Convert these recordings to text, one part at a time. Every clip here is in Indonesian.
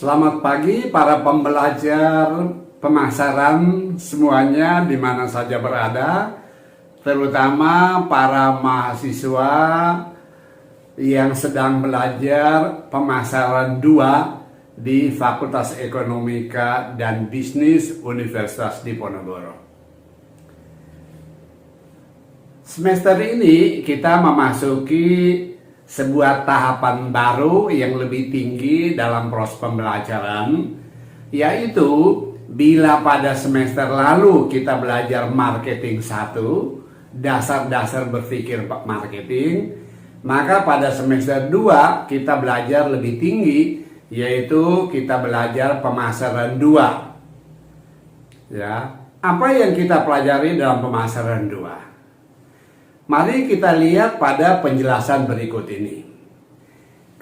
Selamat pagi para pembelajar pemasaran semuanya di mana saja berada, terutama para mahasiswa yang sedang belajar pemasaran 2 di Fakultas Ekonomika dan Bisnis Universitas Diponegoro. Semester ini kita memasuki sebuah tahapan baru yang lebih tinggi dalam proses pembelajaran, yaitu bila pada semester lalu kita belajar marketing 1, dasar-dasar berpikir marketing, maka pada semester 2 kita belajar lebih tinggi, yaitu kita belajar pemasaran 2. Ya, apa yang kita pelajari dalam pemasaran 2? Mari kita lihat pada penjelasan berikut ini.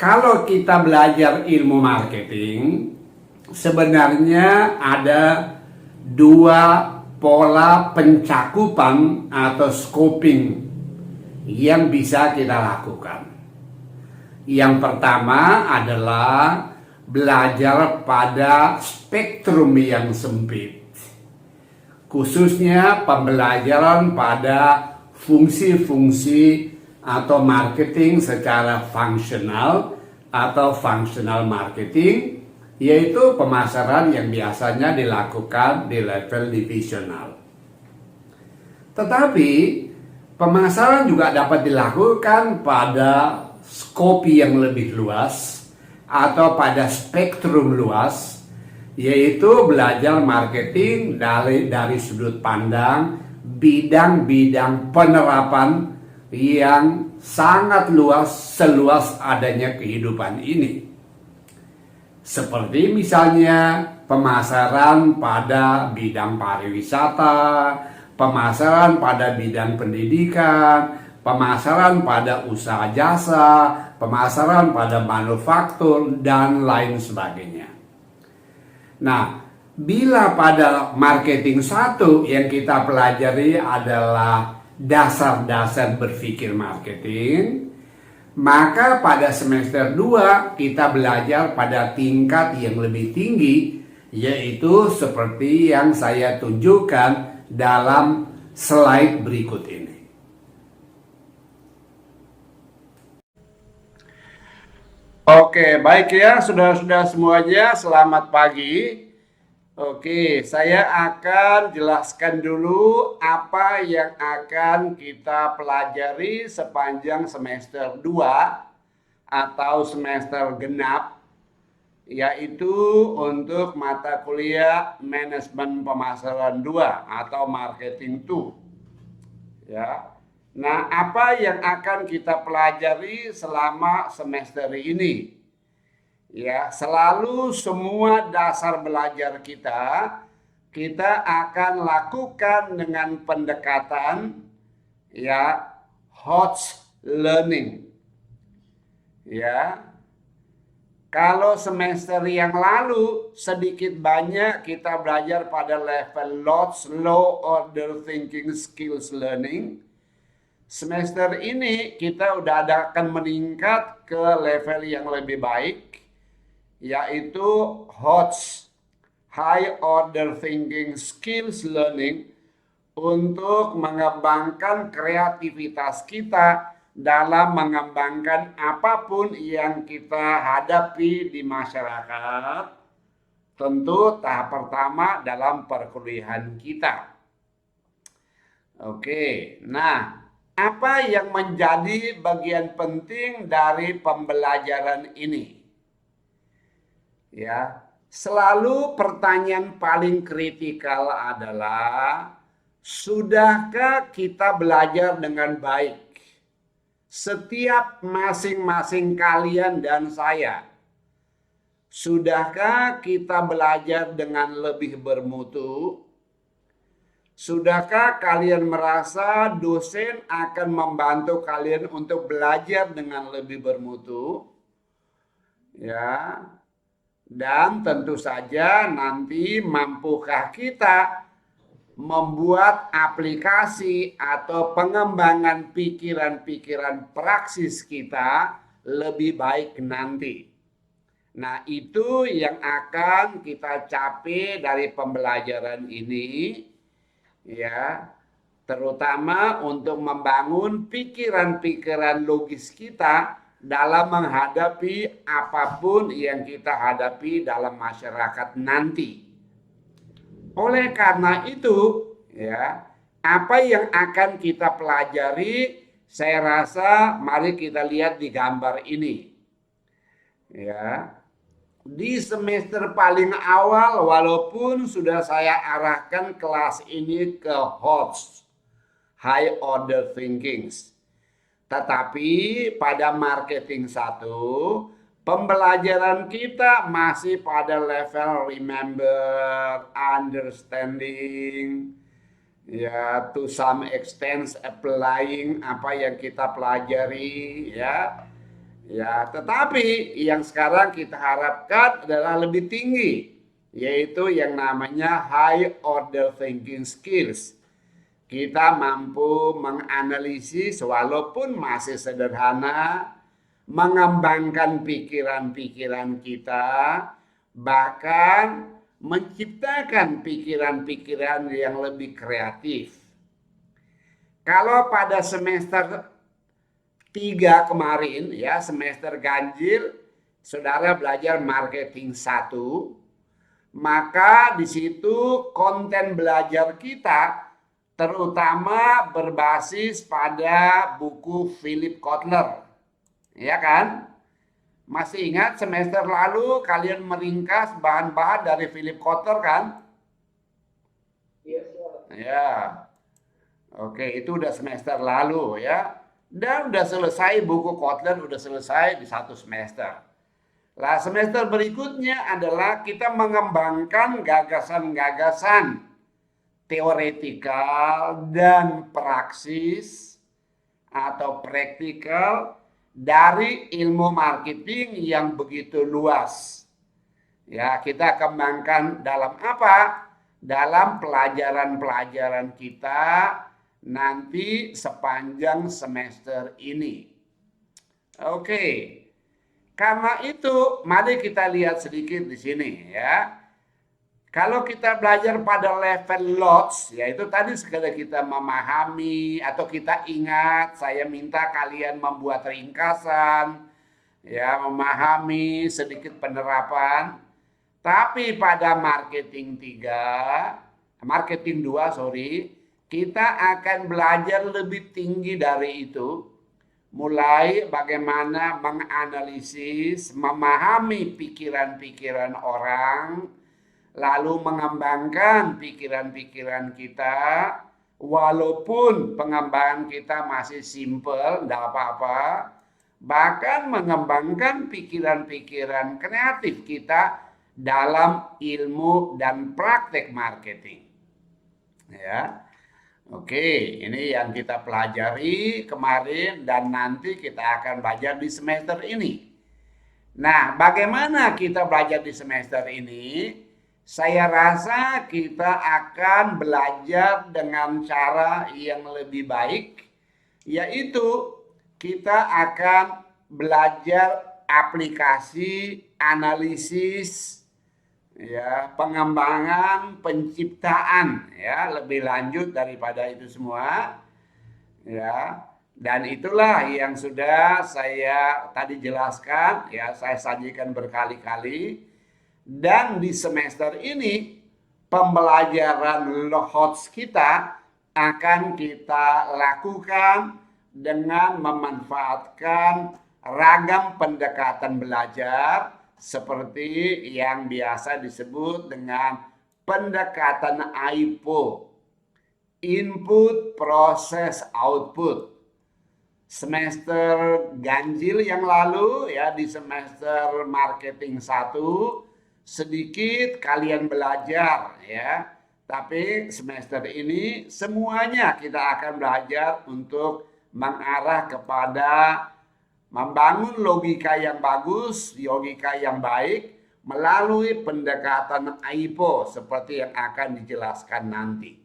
Kalau kita belajar ilmu marketing, sebenarnya ada 2 pola pencakupan atau scoping yang bisa kita lakukan. Yang pertama adalah belajar pada spektrum yang sempit, khususnya pembelajaran pada fungsi-fungsi atau marketing secara fungsional atau functional marketing, yaitu pemasaran yang biasanya dilakukan di level divisional. Tetapi pemasaran juga dapat dilakukan pada skop yang lebih luas atau pada spektrum luas, yaitu belajar marketing dari sudut pandang bidang-bidang penerapan yang sangat luas, seluas adanya kehidupan ini. Seperti misalnya pemasaran pada bidang pariwisata, pemasaran pada bidang pendidikan, pemasaran pada usaha jasa, pemasaran pada manufaktur, dan lain sebagainya. Nah, bila pada marketing 1 yang kita pelajari adalah dasar-dasar berpikir marketing, maka pada semester 2 kita belajar pada tingkat yang lebih tinggi, yaitu seperti yang saya tunjukkan dalam slide berikut ini. Oke, baik ya, saudara-saudara semuanya, selamat pagi. Oke, saya akan jelaskan dulu apa yang akan kita pelajari sepanjang semester 2 atau semester genap, yaitu untuk mata kuliah manajemen pemasaran 2 atau marketing 2. Ya. Nah, apa yang akan kita pelajari selama semester ini? Ya, selalu semua dasar belajar kita akan lakukan dengan pendekatan ya hot learning. Ya. Kalau semester yang lalu sedikit banyak kita belajar pada level low order thinking skills learning. Semester ini kita udah akan meningkat ke level yang lebih baik, yaitu high order thinking skills learning, untuk mengembangkan kreativitas kita dalam mengembangkan apapun yang kita hadapi di masyarakat. Tentu tahap pertama dalam perkuliahan kita. Oke, nah, apa yang menjadi bagian penting dari pembelajaran ini? Ya, selalu pertanyaan paling kritikal adalah, sudahkah kita belajar dengan baik? Setiap masing-masing kalian dan saya, sudahkah kita belajar dengan lebih bermutu? Sudahkah kalian merasa dosen akan membantu kalian untuk belajar dengan lebih bermutu? Ya. Dan tentu saja nanti mampukah kita membuat aplikasi atau pengembangan pikiran-pikiran praksis kita lebih baik nanti. Nah, itu yang akan kita capai dari pembelajaran ini, ya, terutama untuk membangun pikiran-pikiran logis kita dalam menghadapi apapun yang kita hadapi dalam masyarakat nanti. Oleh karena itu, ya, apa yang akan kita pelajari, saya rasa mari kita lihat di gambar ini. Ya, di semester paling awal, walaupun sudah saya arahkan kelas ini ke HOTS, High Order Thinking, tetapi pada marketing 1, pembelajaran kita masih pada level remember, understanding, ya, to some extent applying apa yang kita pelajari, ya. Ya, tetapi yang sekarang kita harapkan adalah lebih tinggi, yaitu yang namanya high order thinking skills. Kita mampu menganalisis walaupun masih sederhana, mengembangkan pikiran-pikiran kita, bahkan menciptakan pikiran-pikiran yang lebih kreatif. Kalau pada semester 3 kemarin, ya, semester ganjil, saudara belajar marketing 1, maka di situ konten belajar kita terutama berbasis pada buku Philip Kotler, ya kan? Masih ingat semester lalu kalian meringkas bahan-bahan dari Philip Kotler kan? Ya, oke, itu udah semester lalu, ya. Dan udah selesai buku Kotler, udah selesai di 1 semester. Nah, semester berikutnya adalah kita mengembangkan gagasan-gagasan teoretikal dan praksis atau praktikal dari ilmu marketing yang begitu luas. Ya, kita kembangkan dalam apa? Dalam pelajaran-pelajaran kita nanti sepanjang semester ini. Oke. Karena itu, mari kita lihat sedikit di sini, ya. Kalau kita belajar pada level lots, yaitu tadi sekedar kita memahami atau kita ingat, saya minta kalian membuat ringkasan, ya, memahami sedikit penerapan. Tapi pada marketing 2, sorry, kita akan belajar lebih tinggi dari itu. Mulai bagaimana menganalisis, memahami pikiran-pikiran orang, lalu mengembangkan pikiran-pikiran kita, walaupun pengembangan kita masih simple, tidak apa-apa, bahkan mengembangkan pikiran-pikiran kreatif kita dalam ilmu dan praktek marketing. Ya. Oke, ini yang kita pelajari kemarin dan nanti kita akan belajar di semester ini. Nah, bagaimana kita belajar di semester ini? Saya rasa kita akan belajar dengan cara yang lebih baik, yaitu kita akan belajar aplikasi, analisis, ya, pengembangan, penciptaan, ya, lebih lanjut daripada itu semua, ya. Dan itulah yang sudah saya tadi jelaskan, ya, saya sajikan berkali-kali. Dan di semester ini pembelajaran LOHOTS kita akan kita lakukan dengan memanfaatkan ragam pendekatan belajar seperti yang biasa disebut dengan pendekatan IPO, input, proses, output. Semester ganjil yang lalu, ya, di semester marketing 1 sedikit kalian belajar, ya. Tapi semester ini semuanya kita akan belajar untuk mengarah kepada membangun logika yang bagus, logika yang baik melalui pendekatan IPO seperti yang akan dijelaskan nanti.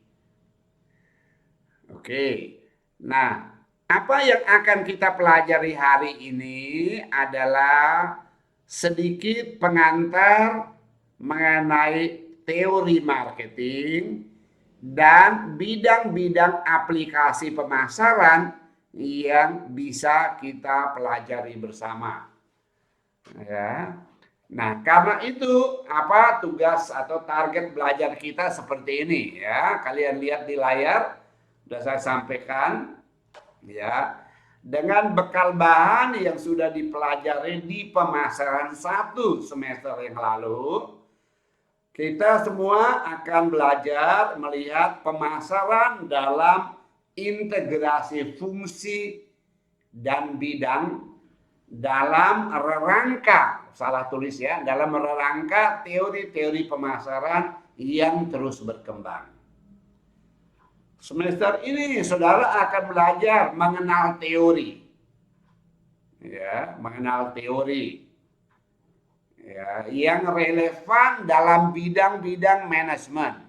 Oke. Nah, apa yang akan kita pelajari hari ini adalah sedikit pengantar mengenai teori marketing dan bidang-bidang aplikasi pemasaran yang bisa kita pelajari bersama. Ya. Nah, karena itu apa tugas atau target belajar kita seperti ini ya. Kalian lihat di layar, sudah saya sampaikan ya. Dengan bekal bahan yang sudah dipelajari di pemasaran 1 semester yang lalu, kita semua akan belajar melihat pemasaran dalam integrasi fungsi dan bidang dalam rangka, salah tulis ya, dalam rangka teori-teori pemasaran yang terus berkembang. Semester ini saudara akan belajar mengenal teori. Ya, mengenal teori. Ya, yang relevan dalam bidang-bidang manajemen.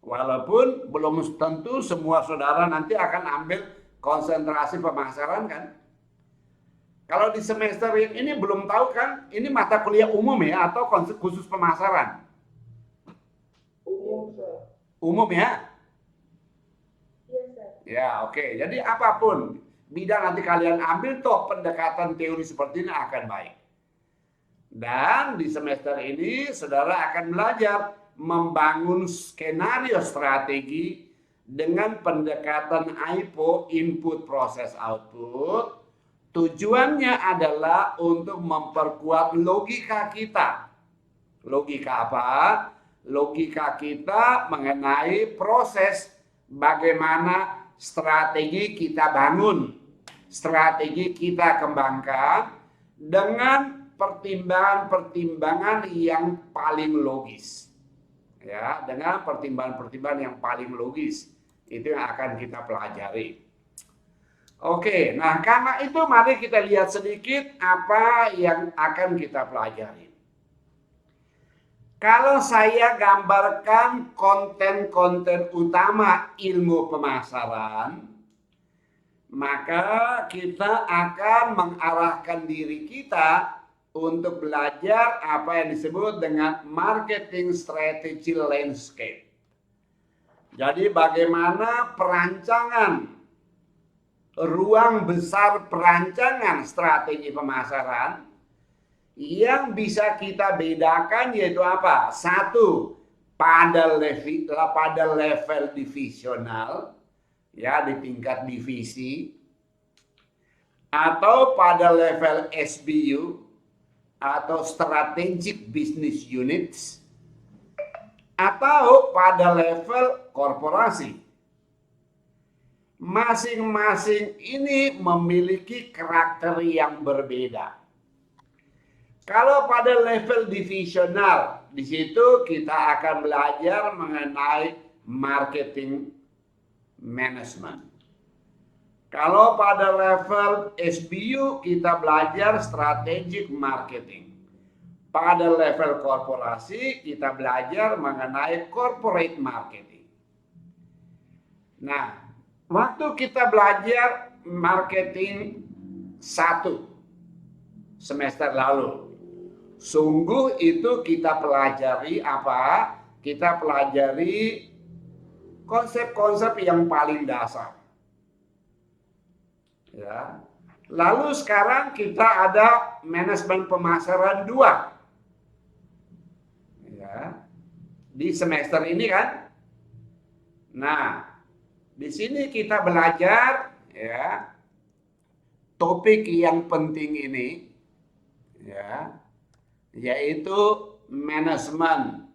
Walaupun belum tentu semua saudara nanti akan ambil konsentrasi pemasaran kan. Kalau di semester yang ini belum tahu kan, ini mata kuliah umum ya atau khusus pemasaran? Umum, Umum ya? Iya, Sir. Ya, oke. Jadi apapun bidang nanti kalian ambil toh pendekatan teori seperti ini akan baik. Dan di semester ini saudara akan belajar membangun skenario strategi dengan pendekatan IPO, input process output. Tujuannya adalah untuk memperkuat logika kita. Logika apa? Logika kita mengenai proses bagaimana strategi kita bangun, strategi kita kembangkan dengan pertimbangan-pertimbangan yang paling logis. Ya, dengan pertimbangan-pertimbangan yang paling logis. Itu yang akan kita pelajari. Oke, nah karena itu mari kita lihat sedikit apa yang akan kita pelajari. Kalau saya gambarkan konten-konten utama ilmu pemasaran, maka kita akan mengarahkan diri kita untuk belajar apa yang disebut dengan marketing strategy landscape. Jadi bagaimana perancangan ruang besar perancangan strategi pemasaran yang bisa kita bedakan yaitu apa? Satu, pada level divisional, ya di tingkat divisi, atau pada level SBU atau strategic business units, atau pada level korporasi. Masing-masing ini memiliki karakter yang berbeda. Kalau pada level divisional, di situ kita akan belajar mengenai marketing management. Kalau pada level SBU, kita belajar strategic marketing. Pada level korporasi, kita belajar mengenai corporate marketing. Nah, waktu kita belajar marketing 1 semester lalu, sungguh itu kita pelajari apa? Kita pelajari konsep-konsep yang paling dasar. Ya. Lalu sekarang kita ada manajemen pemasaran 2. Ya. Di semester ini kan. Nah, di sini kita belajar ya topik yang penting ini ya, yaitu manajemen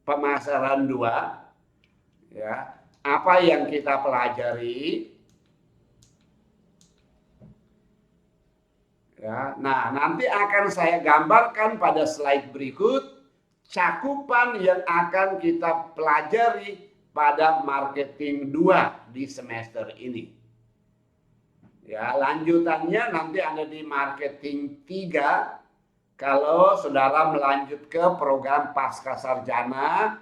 pemasaran 2 ya. Apa yang kita pelajari ya. Nah, nanti akan saya gambarkan pada slide berikut cakupan yang akan kita pelajari pada marketing 2 di semester ini. Ya, lanjutannya nanti ada di marketing 3 kalau saudara melanjut ke program pasca sarjana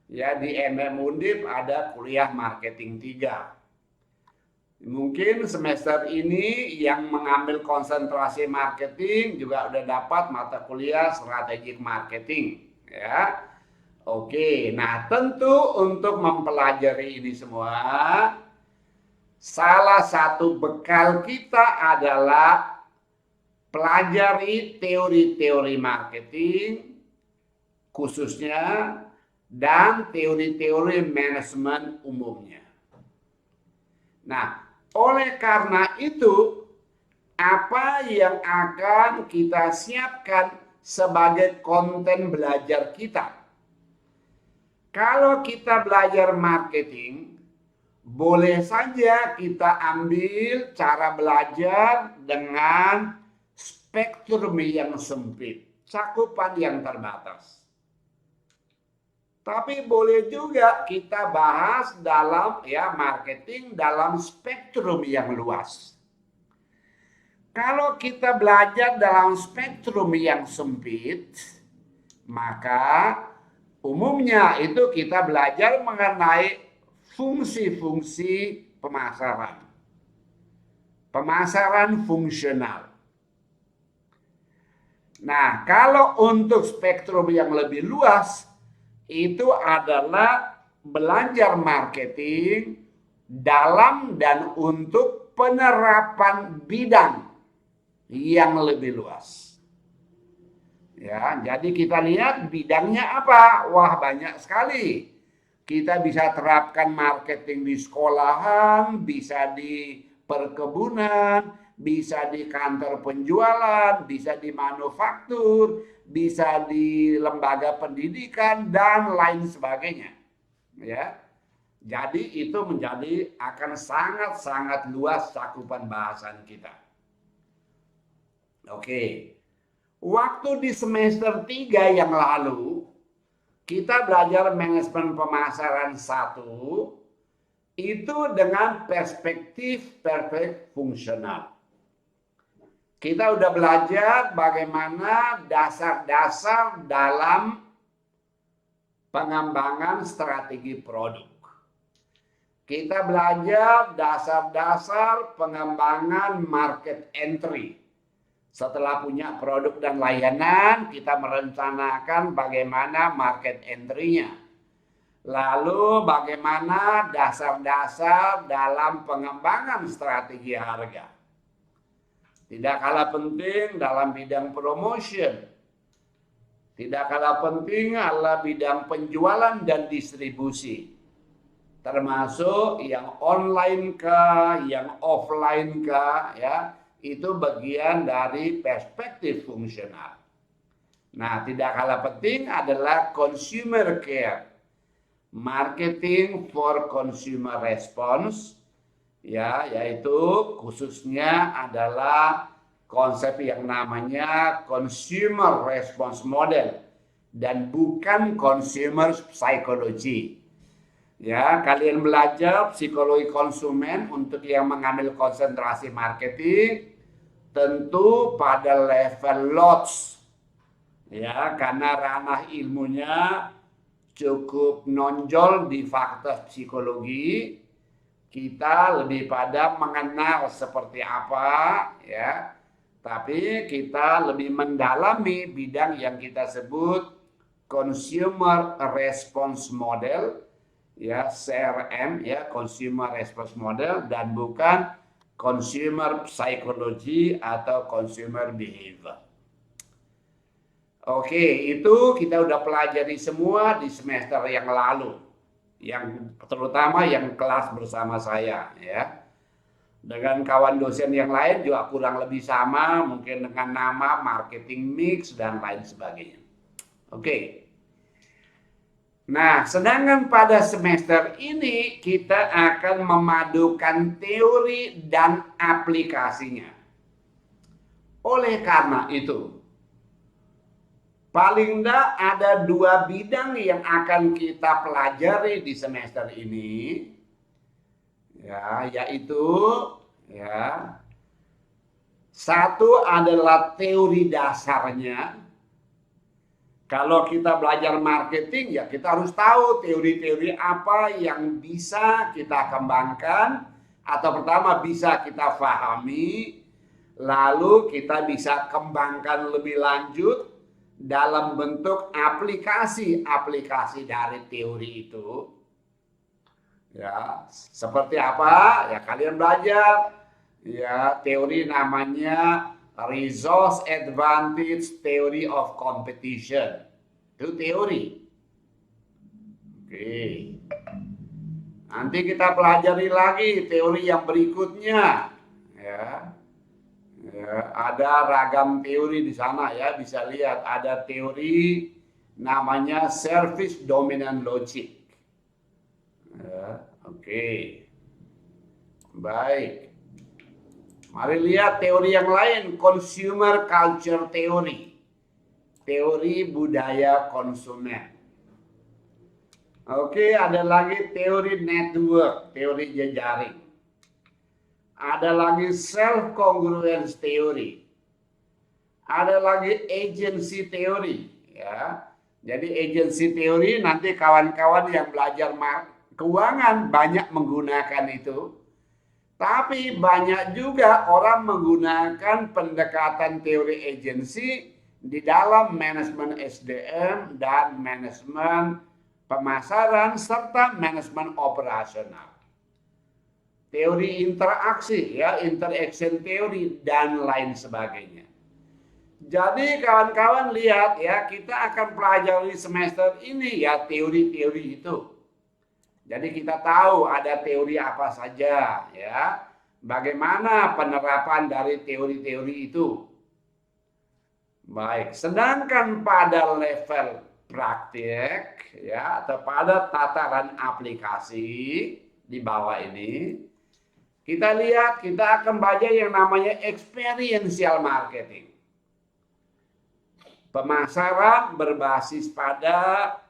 ya di MM Undip ada kuliah marketing 3. Mungkin semester ini yang mengambil konsentrasi marketing juga udah dapat mata kuliah strategic marketing, ya. Oke, nah tentu untuk mempelajari ini semua, salah satu bekal kita adalah pelajari teori-teori marketing khususnya dan teori-teori manajemen umumnya. Nah, oleh karena itu, apa yang akan kita siapkan sebagai konten belajar kita? Kalau kita belajar marketing, boleh saja kita ambil cara belajar dengan spektrum yang sempit, cakupan yang terbatas. Tapi boleh juga kita bahas dalam marketing dalam spektrum yang luas. Kalau kita belajar dalam spektrum yang sempit, maka umumnya itu kita belajar mengenai fungsi-fungsi pemasaran. Pemasaran fungsional. Nah, kalau untuk spektrum yang lebih luas, itu adalah belajar marketing dalam dan untuk penerapan bidang yang lebih luas. Ya, jadi kita lihat bidangnya apa? Wah, banyak sekali. Kita bisa terapkan marketing di sekolahan, bisa di perkebunan, bisa di kantor penjualan, bisa di manufaktur, bisa di lembaga pendidikan dan lain sebagainya. Ya. Jadi itu akan sangat-sangat luas cakupan bahasan kita. Oke. Waktu di semester 3 yang lalu, kita belajar manajemen pemasaran 1 itu dengan perspektif fungsional. Kita udah belajar bagaimana dasar-dasar dalam pengembangan strategi produk. Kita belajar dasar-dasar pengembangan market entry. Setelah punya produk dan layanan, kita merencanakan bagaimana market entry-nya. Lalu bagaimana dasar-dasar dalam pengembangan strategi harga. Tidak kalah penting dalam bidang promotion. Tidak kalah penting adalah bidang penjualan dan distribusi. Termasuk yang online kah, yang offline kah, ya. Itu bagian dari perspektif fungsional. Nah, tidak kalah penting adalah consumer care. Marketing for consumer response, ya, yaitu khususnya adalah konsep yang namanya consumer response model dan bukan consumer psychology. Ya, kalian belajar psikologi konsumen untuk yang mengambil konsentrasi marketing tentu pada level lots. Ya, karena ranah ilmunya cukup nonjol di fakta psikologi. Kita lebih pada mengenal seperti apa, ya. Tapi kita lebih mendalami bidang yang kita sebut consumer response model, ya, CRM, ya, consumer response model, dan bukan consumer psychology atau consumer behavior. Oke, itu kita udah pelajari semua di semester yang lalu, yang terutama yang kelas bersama saya, ya. Dengan kawan dosen yang lain juga kurang lebih sama, mungkin dengan nama marketing mix dan lain sebagainya. Oke. Nah, sedangkan pada semester ini kita akan memadukan teori dan aplikasinya. Oleh karena itu, paling tidak ada 2 bidang yang akan kita pelajari di semester ini, ya, yaitu, ya, satu adalah teori dasarnya. Kalau kita belajar marketing, ya kita harus tahu teori-teori apa yang bisa kita kembangkan atau pertama bisa kita pahami, lalu kita bisa kembangkan lebih lanjut dalam bentuk aplikasi-aplikasi dari teori itu. Ya, seperti apa? Ya kalian belajar ya teori namanya Resource Advantage Theory of Competition. Itu teori. Oke. Nanti kita pelajari lagi teori yang berikutnya. Ya. Ya, ada ragam teori di sana ya, bisa lihat ada teori namanya Service Dominant Logic. Ya, oke. Baik. Mari lihat teori yang lain, Consumer Culture Theory. Teori budaya konsumen. Oke, ada lagi teori network, teori jejaring. Ada lagi self-congruence theory. Ada lagi agency theory. Ya. Jadi agency theory nanti kawan-kawan yang belajar keuangan banyak menggunakan itu. Tapi banyak juga orang menggunakan pendekatan teori agency di dalam manajemen SDM dan manajemen pemasaran serta manajemen operasional. Teori interaksi, ya, interaction teori dan lain sebagainya. Jadi kawan-kawan lihat ya, kita akan pelajari semester ini ya teori-teori itu. Jadi kita tahu ada teori apa saja ya. Bagaimana penerapan dari teori-teori itu. Baik, sedangkan pada level praktik ya atau pada tataran aplikasi di bawah ini kita lihat kita akan baca yang namanya experiential marketing. Pemasaran berbasis pada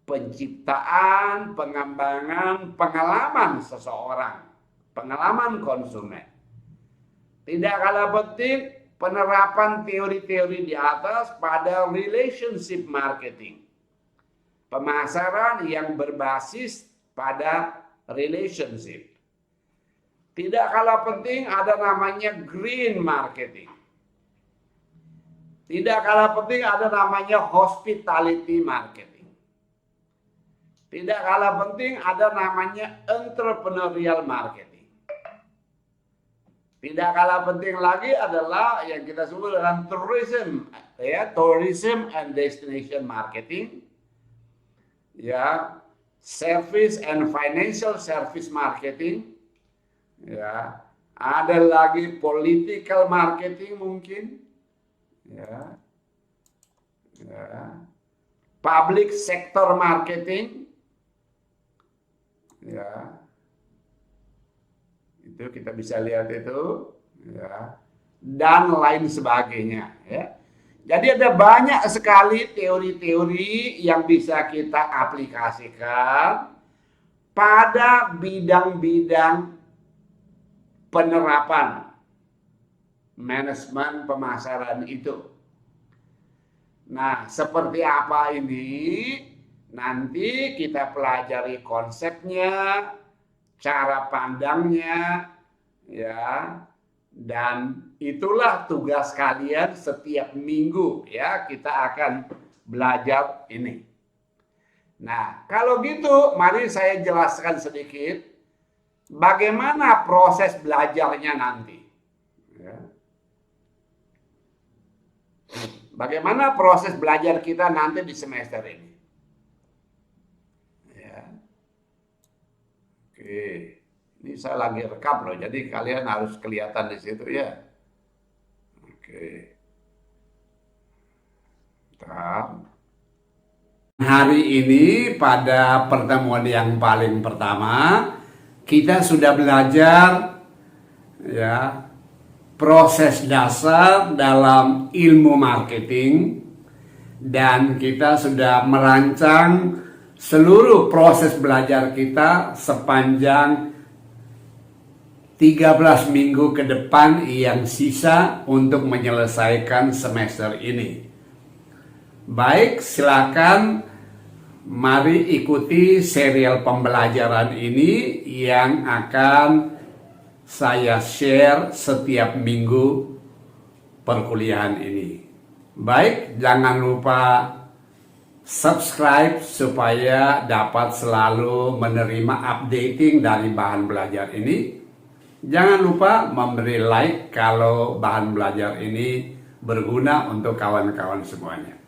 penciptaan, pengembangan, pengalaman seseorang, pengalaman konsumen. Tidak kalah penting penerapan teori-teori di atas pada relationship marketing. Pemasaran yang berbasis pada relationship. Tidak kalah penting ada namanya green marketing. Tidak kalah penting ada namanya hospitality marketing. Tidak kalah penting ada namanya entrepreneurial marketing. Tidak kalah penting lagi adalah yang kita sebut dengan tourism, ya, tourism and destination marketing, ya, service and financial service marketing, ya, ada lagi political marketing mungkin, ya, ya, public sector marketing. Ya, itu kita bisa lihat itu, ya, dan lain sebagainya. Ya. Jadi ada banyak sekali teori-teori yang bisa kita aplikasikan pada bidang-bidang penerapan manajemen pemasaran itu. Nah, seperti apa ini? Nanti kita pelajari konsepnya, cara pandangnya, ya, dan itulah tugas kalian setiap minggu, ya, kita akan belajar ini. Nah, kalau gitu, mari saya jelaskan sedikit bagaimana proses belajarnya nanti. Ya. Bagaimana proses belajar kita nanti di semester ini. Oke, ini saya lagi rekam loh, jadi kalian harus kelihatan di situ ya. Oke. Hari ini pada pertemuan yang paling pertama kita sudah belajar ya proses dasar dalam ilmu marketing dan kita sudah merancang seluruh proses belajar kita sepanjang 13 minggu ke depan yang sisa untuk menyelesaikan semester ini. Baik, silakan Mari ikuti serial pembelajaran ini yang akan saya share setiap minggu perkuliahan ini. Baik, jangan lupa subscribe supaya dapat selalu menerima updating dari bahan belajar ini. Jangan lupa memberi like kalau bahan belajar ini berguna untuk kawan-kawan semuanya.